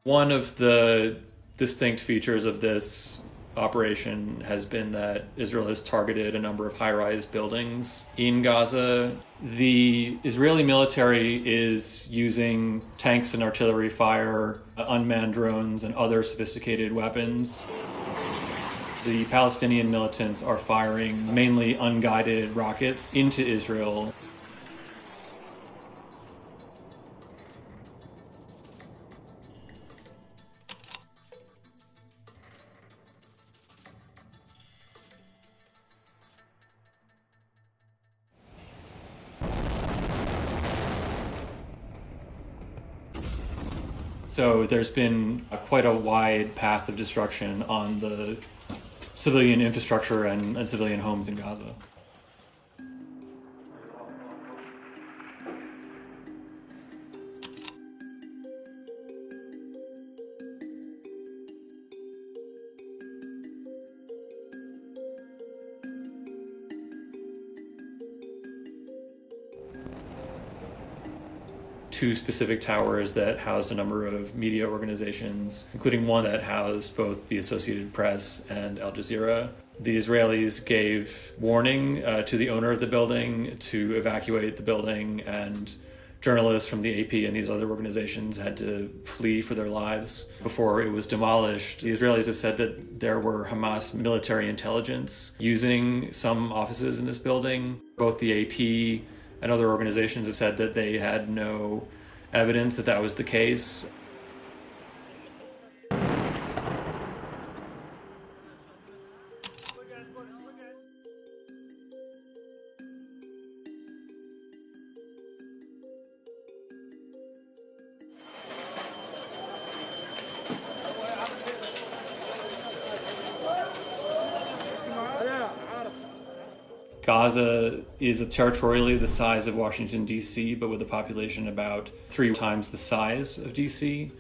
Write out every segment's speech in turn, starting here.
One of the distinct features of this operation has been that Israel has targeted a number of high-rise buildings in Gaza. The Israeli military is using tanks and artillery fire, unmanned drones, and other sophisticated weapons. The Palestinian militants are firing mainly unguided rockets into Israel. So there's been quite a wide path of destruction on the civilian infrastructure and civilian homes in Gaza. Two specific towers that housed a number of media organizations, including one that housed both the Associated Press and Al Jazeera. The Israelis gave warning to the owner of the building to evacuate the building, and journalists from the AP and these other organizations had to flee for their lives before it was demolished. The Israelis have said that there were Hamas military intelligence using some offices in this building. Both the AP and other organizations have said that they had no evidence that that was the case. Gaza is territorially the size of Washington, D.C., but with a population about 3 times the size of D.C.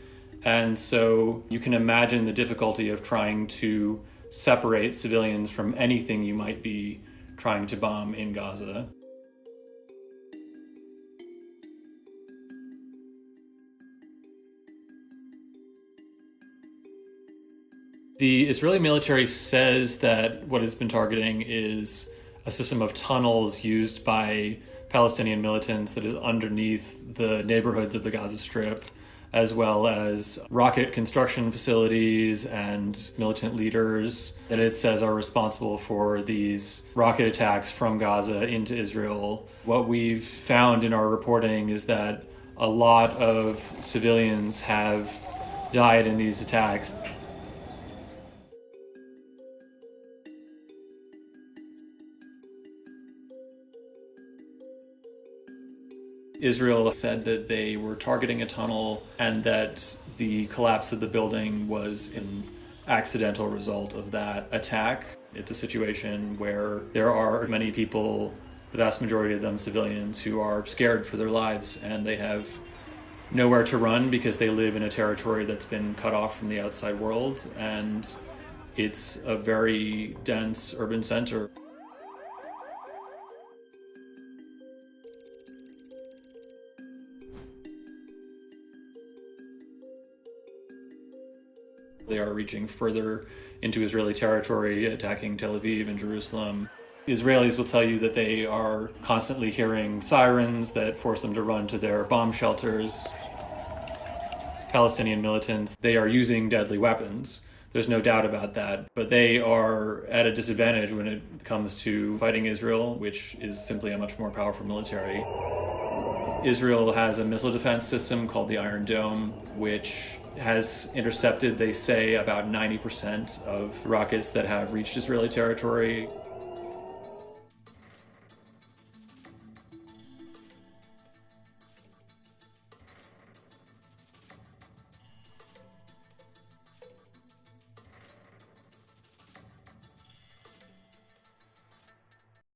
And so you can imagine the difficulty of trying to separate civilians from anything you might be trying to bomb in Gaza. The Israeli military says that what it's been targeting is a system of tunnels used by Palestinian militants that is underneath the neighborhoods of the Gaza Strip, as well as rocket construction facilities and militant leaders that it says are responsible for these rocket attacks from Gaza into Israel. What we've found in our reporting is that a lot of civilians have died in these attacks. Israel said that they were targeting a tunnel and that the collapse of the building was an accidental result of that attack. It's a situation where there are many people, the vast majority of them civilians, who are scared for their lives, and they have nowhere to run because they live in a territory that's been cut off from the outside world, and it's a very dense urban center. They are reaching further into Israeli territory, attacking Tel Aviv and Jerusalem. The Israelis will tell you that they are constantly hearing sirens that force them to run to their bomb shelters. Palestinian militants, they are using deadly weapons. There's no doubt about that. But they are at a disadvantage when it comes to fighting Israel, which is simply a much more powerful military. Israel has a missile defense system called the Iron Dome, which has intercepted, they say, about 90% of rockets that have reached Israeli territory.